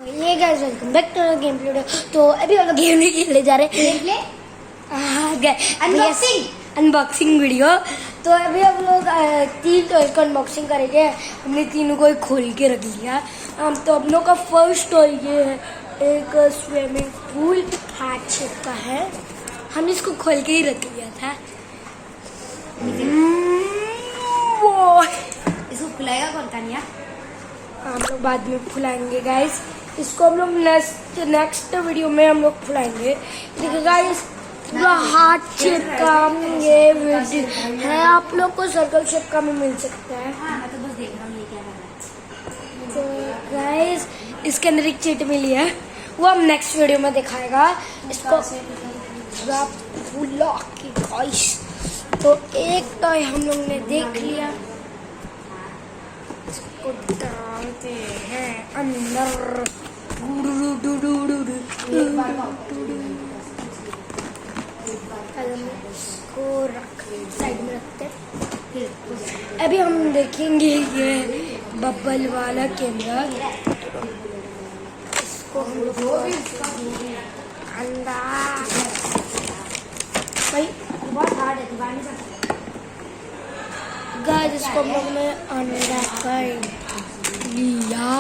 ये guys welcome back to game video. तो अभी हम लोग गेम नहीं खेलने जा रहे हैं, अनबॉक्सिंग वीडियो। तो अभी हम लोग 3 टॉयज का अनबॉक्सिंग करेंगे। हमने तीनों को खोल के रख लिया। तो हम लोग का फर्स्ट टॉय ये है, एक स्विमिंग पूल हार्ट शेप का है। हमने इसको खोल के ही रख लिया था। इसको खुलाएगा कौन कानिया? हम लोग बाद में खुलाएंगे गाइस। इसको हम लोग नेक्स्ट वीडियो में हम लोग खुलाएंगे। देखिए गाइस, पूरा हार्ट शेप का ये वीडियो है। आप लोग को सर्कल शेप का भी मिल सकता है। हाँ, मैं तो बस देख रहा हूँ ये क्या कर रहा है। तो गाइस, इसके अंदर एक चिट मिली है, वो हम नेक्स्ट वीडियो में दिखाएगा। इसको गाइस, तो एक टॉय हम लोग ने देख लिया। इसको डालते हैं अंदर। इसको रख साइड में रखते हैं। अभी हम देखेंगे ये बबल वाला कैमरा। इसको हम लोग अंदर भाई बहुत हार्ड है, दबा नहीं सकते। गाइस, इसको हम लोग ने अंदर कर लिया।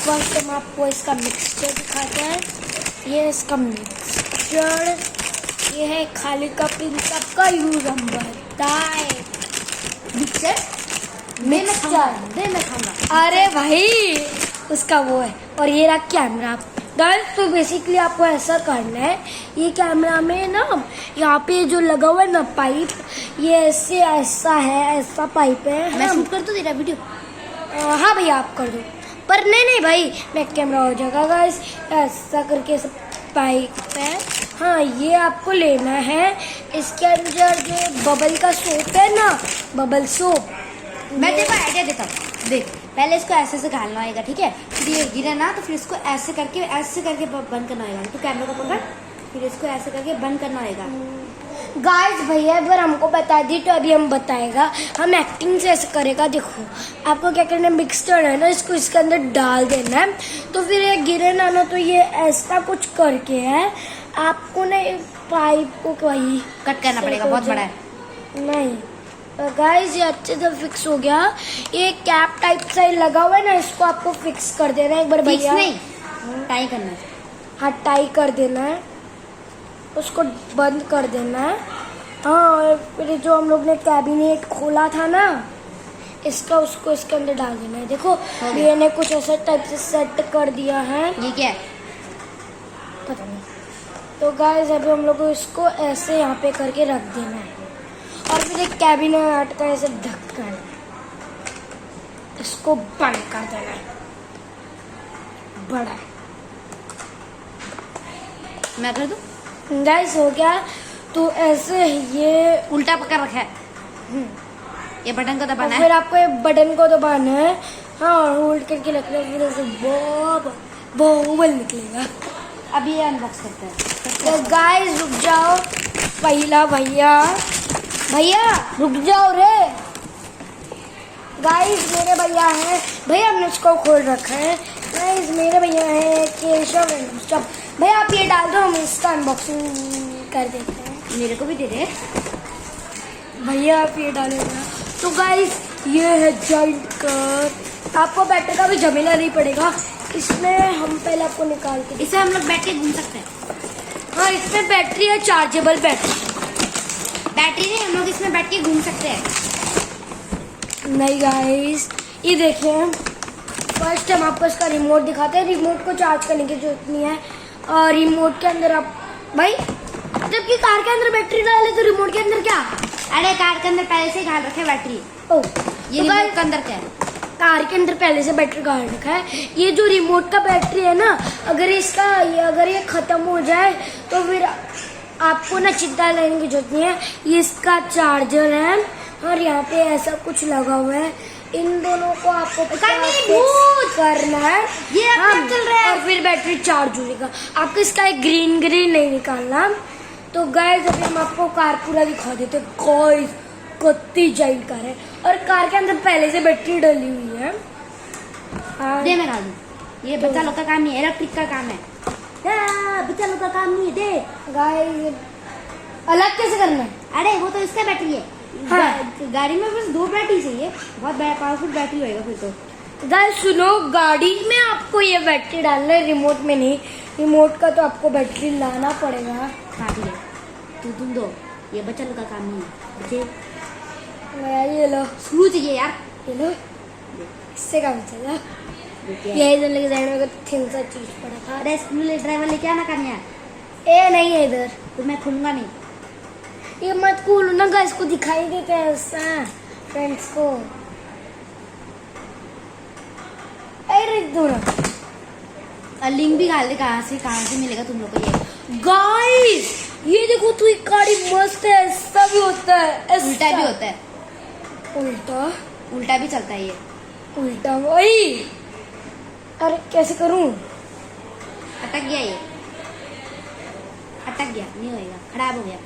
फर्स्ट हम आपको इसका मिक्सचर दिखाते हैं। ये इसका मिक्सचर, ये है खाली कप। इन सबका यूज हम बताए। मिक्सचर मिक्सचर मैं खाऊंगा। अरे भाई, उसका वो है। और ये रहा कैमरा। गाइस, तो बेसिकली आपको ऐसा करना है, ये कैमरा में ना यहाँ पे जो लगा हुआ है ना पाइप, ये ऐसे ऐसा है, ऐसा पाइप है। मैं शूट कर दूं तेरा वीडियो? हाँ भैया, आप कर दो। पर नहीं भाई, मैं कैमरा हो जाएगा गाइस। ऐसा करके सब पाइप है। हाँ, ये आपको लेना है। इसके अंदर जो बबल का सोप है ना, बबल सोप, मैं तेरे को आइडिया देता हूँ। देख, पहले इसको ऐसे से घालना होगा, ठीक है? फिर ये गिरा ना, तो फिर इसको ऐसे करके बंद करना होगा। तो कैमरा को पकड़, फिर इसको ऐसे करके बंद करना होगा। गाइस भैया अगर हमको बता दी तो अभी हम बताएगा। हम एक्टिंग से ऐसे करेगा। देखो, आपको क्या करना है, मिक्सचर है ना, इसको इसके अंदर डाल देना है। तो फिर ये गिरे ना तो ये ऐसा कुछ करके है। आपको ना पाइप को वही कट करना पड़ेगा, बहुत बड़ा है। नहीं गाइस, ये अच्छे से फिक्स हो गया। ये कैप टाइप से लगा हुआ है ना, इसको आपको फिक्स कर देना है एक बार भैया। नहीं, टाई करना है। हाँ, टाई कर देना है, उसको बंद कर देना है। हाँ, और फिर जो हम लोग ने कैबिनेट खोला था ना, इसका उसको इसके अंदर डाल देना है। देखो, ये ने कुछ ऐसा टाइप से सेट कर दिया है। ये क्या है? पता नहीं। तो गाइस, अभी हम लोग को इसको ऐसे यहाँ पे करके रख देना है। और फिर एक कैबिनेट का ऐसे ढक्कन, इसको बंद कर देना है। बड़ा है। मैं कर दूं? गाइस, हो गया। तो ऐसे ये उल्टा पकड़ रखा है। ये बटन को दबाना और फिर है। आपको ये बटन को दबाना है। हाँ, होल्ड करके रखना है। फिर ऐसे बबल निकलेगा। अब ये अनबॉक्स करते हैं। तो गाइस, रुक जाओ। पहला भैया रुक जाओ रे। गाइस, मेरे भैया हैं। भैया, हमने इसको खोल रखा है। गाइस, मेरे भैया हैं केशव एंड भैया, आप ये डाल दो, हम इसका अनबॉक्सिंग कर देते हैं। मेरे को भी दे दे भैया, आप ये डालेगा। तो गाइस, ये है जॉइंट कर। आपको बैटरी का भी झमेला नहीं पड़ेगा। इसमें हम पहले आपको निकाल के, इसे हम लोग बैठ के घूम सकते हैं। हाँ, इसमें बैटरी है, चार्जेबल बैटरी नहीं, हम लोग इसमें बैठ के घूम सकते हैं। नहीं गाइस, ये देखिए। फर्स्ट हम आपको इसका रिमोट दिखाते हैं। रिमोट को चार्ज करने की जरूरत नहीं है। और रिमोट के अंदर आप भाई, जबकि कार के अंदर बैटरी डाले तो रिमोट के अंदर क्या? अरे, कार के अंदर पहले से ही डाल रखे बैटरी। ओ, ये तो रिमोट के अंदर क्या है? कार के अंदर पहले से बैटरी डाल रखा है। ये जो रिमोट का बैटरी है ना, अगर ये खत्म हो जाए तो फिर आपको ना चिंता लेने की जरूरत नहीं है। ये इसका चार्जर है और यहाँ पे ऐसा कुछ लगा हुआ है। इन दोनों को आपको करना है। ये अपना चल रहा है और फिर बैटरी चार्ज हो जाएगा। आपको इसका एक ग्रीन नहीं निकालना। तो गाइस, अभी हम आपको कार पूरा दिखा देते हैं। गाइस, कितनी जाइंट कार है और कार के अंदर पहले से बैटरी डली हुई है। दे, मैं डाल दूं। ये बच्चा लोग का काम नहीं है, इलेक्ट्रिक का काम है। बच्चा लोग का काम नहीं है, दे। गाइस अलग कैसे करना है? अरे वो तो इसका बैटरी है। हाँ। गाड़ी में बस 2 बैटरी चाहिए, बहुत पावरफुल बैटरी होएगा फिर तो। गाइस सुनो, गाड़ी में आपको ये बैटरी डालना है, रिमोट में नहीं। रिमोट का तो आपको बैटरी लाना पड़ेगा। हाँ ठीक है, तुम दो, ये बच्चा लोग का काम नहीं है। बच्चे ये लो, स्क्रू चाहिए यार। ये लो, इससे काम चला। देखिए। ये इधर लेके जाने में थिंग सा चीज पड़ा था। अरे स्क्रू ले ड्राइवर लेके आना करने यार, ए नहीं है इधर, तो मैं खुलूंगा नहीं। ये मत खोलो ना गाइस, को दिखाई दे कैसा फ्रेंड्स को। अरे दो ना, लिंक भी डाल दे, कहाँ से मिलेगा तुम लोग को ये। गाइस ये देखो तो, एक गाड़ी मस्त है। ऐसा भी होता है, ऐसा उल्टा भी होता है, उल्टा भी चलता है ये। उल्टा वही। अरे कैसे करूं? अटक गया ये, अटक गया, नहीं होएगा, खराब हो गया।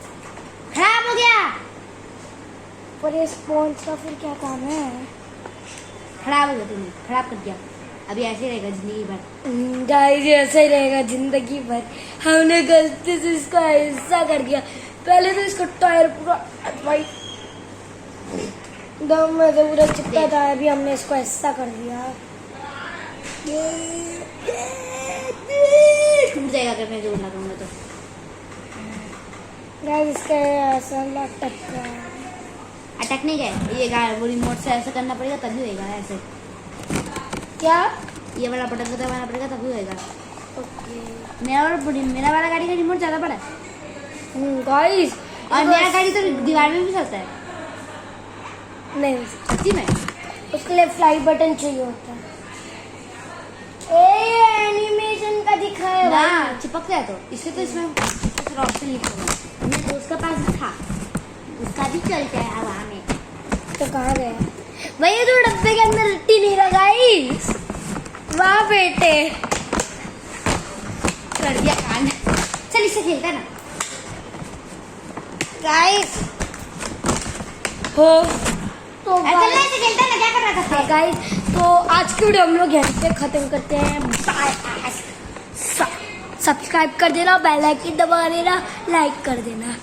पर ये स्पॉन्ज का फिर क्या काम है? खराब हो गया, तूने खराब कर दिया। अभी ऐसे ही रहेगा जिंदगी भर। गाइस ऐसा ही रहेगा जिंदगी भर। हमने गलती से इसका ऐसा कर दिया। पहले तो इसका टायर पूरा भाई दम में से पूरा चिपका था, अभी हमने इसको ऐसा कर दिया। टूट जाएगा अगर मैं जोर लगाऊंगा तो। गाइस इसका ऐसा लटक रहा है। अटकने गए ये वो रिमोट से ऐसे करना पड़ेगा तभी होएगा। ऐसे क्या? ये वाला बटन को दबाना पड़ेगा तभी होएगा। ओके मेरा वाला गाड़ी का रिमोट ज्यादा बड़ा है, गाइस और मेरा गाड़ी तो दीवार में भी चलता है। नहीं, सच्ची में उसके लिए फ्लाई बटन चाहिए होता है। ए एनिमेशन का दिखाया ना, भाई। चिपक गया तो इसलिए तो इसमें ऑप्शन लिखा हुआ है। मैं तो उसका पास था, उसका भी चलता है हवा में। तो कहाँ गया भाई? ये तो डब्बे के अंदर रट्टी नहीं रहा गाइस। वाह बेटे, कर दिया कान। चल इससे खेलता है ना गाइस हो तो ऐसे खेलता है ना, क्या कर रहा था? गाइस तो आज की वीडियो हम लोग यहीं पे खत्म करते हैं। बाय। सब्सक्राइब कर देना, बेल आइकन दबा देना, लाइक कर देना।